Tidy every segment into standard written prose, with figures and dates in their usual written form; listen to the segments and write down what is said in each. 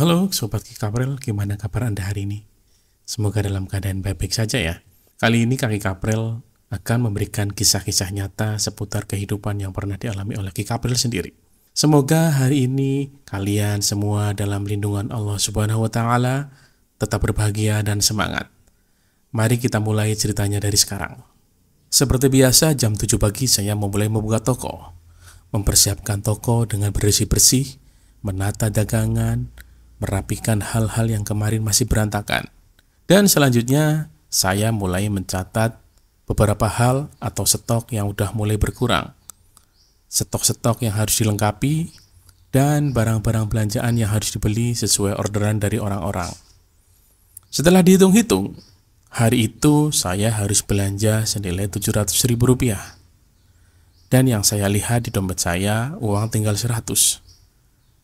Halo Sobat Kaki Kapril, gimana kabar Anda hari ini? Semoga dalam keadaan baik-baik saja ya. Kali ini Kaki Kapril akan memberikan kisah-kisah nyata seputar kehidupan yang pernah dialami oleh Kaki Kapril sendiri. Semoga hari ini kalian semua dalam lindungan Allah Subhanahu wa Ta'ala tetap berbahagia dan semangat. Mari kita mulai ceritanya dari sekarang. Seperti biasa, jam 7 pagi saya memulai membuka toko. Mempersiapkan toko dengan bersih-bersih, menata dagangan, merapikan hal-hal yang kemarin masih berantakan. Dan selanjutnya, saya mulai mencatat beberapa hal atau stok yang udah mulai berkurang. Stok-stok yang harus dilengkapi, dan barang-barang belanjaan yang harus dibeli sesuai orderan dari orang-orang. Setelah dihitung-hitung, hari itu saya harus belanja senilai Rp700.000. Dan yang saya lihat di dompet saya, uang tinggal 100.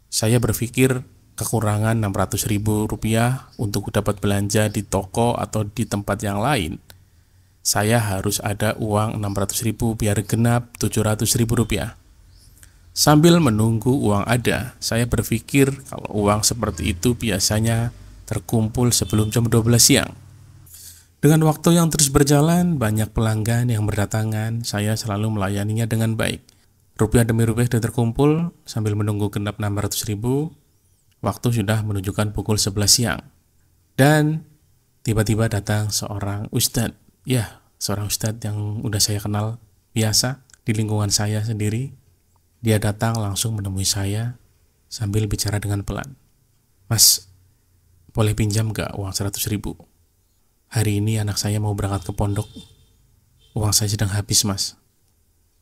Saya berpikir kekurangan Rp600.000 untuk dapat belanja di toko atau di tempat yang lain. Saya harus ada uang Rp600.000 biar genap Rp700.000. Sambil menunggu uang ada, saya berpikir kalau uang seperti itu biasanya terkumpul sebelum jam 12 siang. Dengan waktu yang terus berjalan, banyak pelanggan yang berdatangan, saya selalu melayaninya dengan baik. Rupiah demi rupiah sudah terkumpul, sambil menunggu genap Rp600.000, waktu sudah menunjukkan pukul 11 siang. Dan tiba-tiba datang seorang ustadz. Ya, seorang ustadz yang udah saya kenal biasa di lingkungan saya sendiri. Dia datang langsung menemui saya sambil bicara dengan pelan. Mas, boleh pinjam gak uang 100.000? Hari ini anak saya mau berangkat ke pondok. Uang saya sedang habis, mas.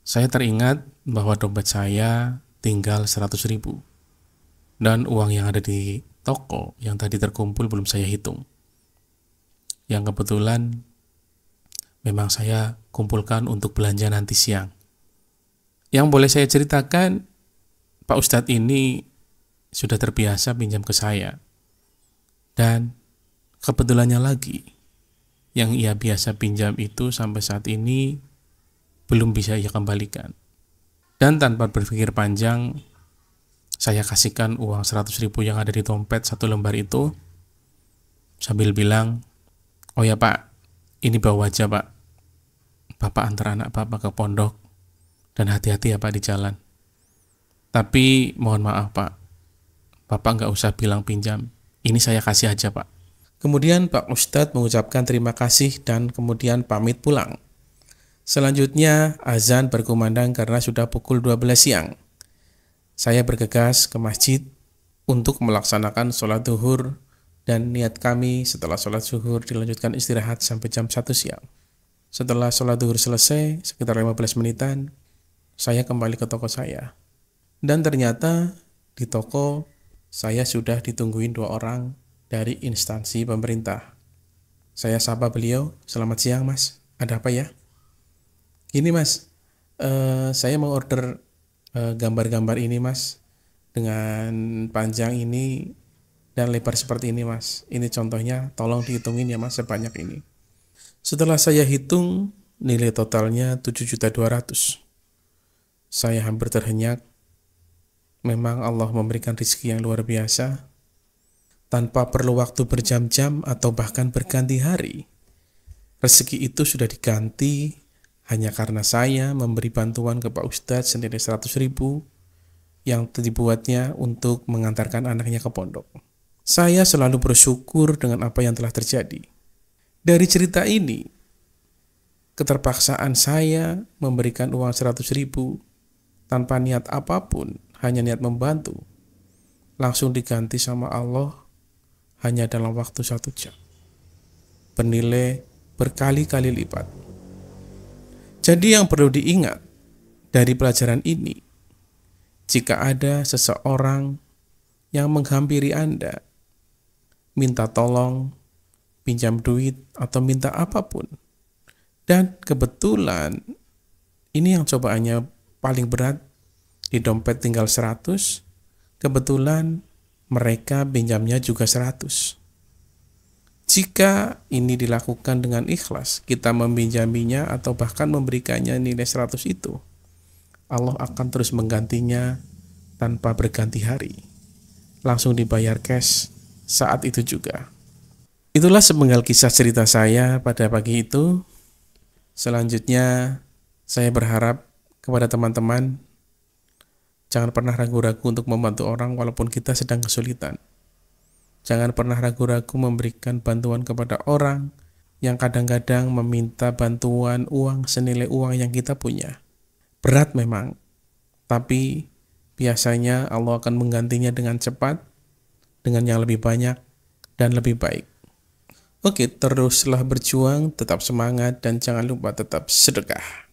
Saya teringat bahwa dompet saya tinggal 100.000. Dan uang yang ada di toko yang tadi terkumpul belum saya hitung. Yang kebetulan memang saya kumpulkan untuk belanja nanti siang. Yang boleh saya ceritakan, Pak Ustadz ini sudah terbiasa pinjam ke saya. Dan kebetulannya lagi, yang ia biasa pinjam itu sampai saat ini belum bisa ia kembalikan. Dan tanpa berpikir panjang, saya kasihkan uang 100.000 yang ada di dompet satu lembar itu, sambil bilang, oh ya pak, ini bawa aja pak. Bapak antar anak bapak ke pondok, dan hati-hati ya pak di jalan. Tapi mohon maaf pak, bapak nggak usah bilang pinjam, ini saya kasih aja pak. Kemudian Pak Ustadz mengucapkan terima kasih dan kemudian pamit pulang. Selanjutnya azan berkumandang karena sudah pukul 12 siang. Saya bergegas ke masjid untuk melaksanakan sholat zuhur, dan niat kami setelah sholat zuhur dilanjutkan istirahat sampai jam 1 siang. Setelah sholat zuhur selesai, sekitar 15 menitan, saya kembali ke toko saya. Dan ternyata di toko saya sudah ditungguin 2 orang dari instansi pemerintah. Saya sapa beliau, selamat siang mas, ada apa ya? Gini mas, saya mau order gambar-gambar ini mas, dengan panjang ini dan lebar seperti ini mas. Ini contohnya, tolong dihitungin ya mas sebanyak ini. Setelah saya hitung, nilai totalnya 7.200.000. Saya hampir terhenyak. Memang Allah memberikan rezeki yang luar biasa, tanpa perlu waktu berjam-jam atau bahkan berganti hari. Rezeki itu sudah diganti hanya karena saya memberi bantuan ke Pak Ustadz senilai 100.000 yang dibuatnya untuk mengantarkan anaknya ke pondok. Saya selalu bersyukur dengan apa yang telah terjadi. Dari cerita ini, keterpaksaan saya memberikan uang 100.000 tanpa niat apapun, hanya niat membantu, langsung diganti sama Allah hanya dalam waktu 1 jam, bernilai berkali-kali lipat. Jadi yang perlu diingat dari pelajaran ini, jika ada seseorang yang menghampiri Anda, minta tolong, pinjam duit, atau minta apapun, dan kebetulan ini yang cobaannya paling berat, di dompet tinggal 100, kebetulan mereka pinjamnya juga 100. Jika ini dilakukan dengan ikhlas, kita meminjaminya atau bahkan memberikannya nilai 100 itu, Allah akan terus menggantinya tanpa berganti hari. langsung dibayar cash saat itu juga. Itulah sepenggal kisah cerita saya pada pagi itu. Selanjutnya, saya berharap kepada teman-teman, jangan pernah ragu-ragu untuk membantu orang walaupun kita sedang kesulitan. Jangan pernah ragu-ragu memberikan bantuan kepada orang yang kadang-kadang meminta bantuan uang senilai uang yang kita punya. Berat memang, tapi biasanya Allah akan menggantinya dengan cepat, dengan yang lebih banyak dan lebih baik. Oke, teruslah berjuang, tetap semangat, dan jangan lupa tetap sedekah.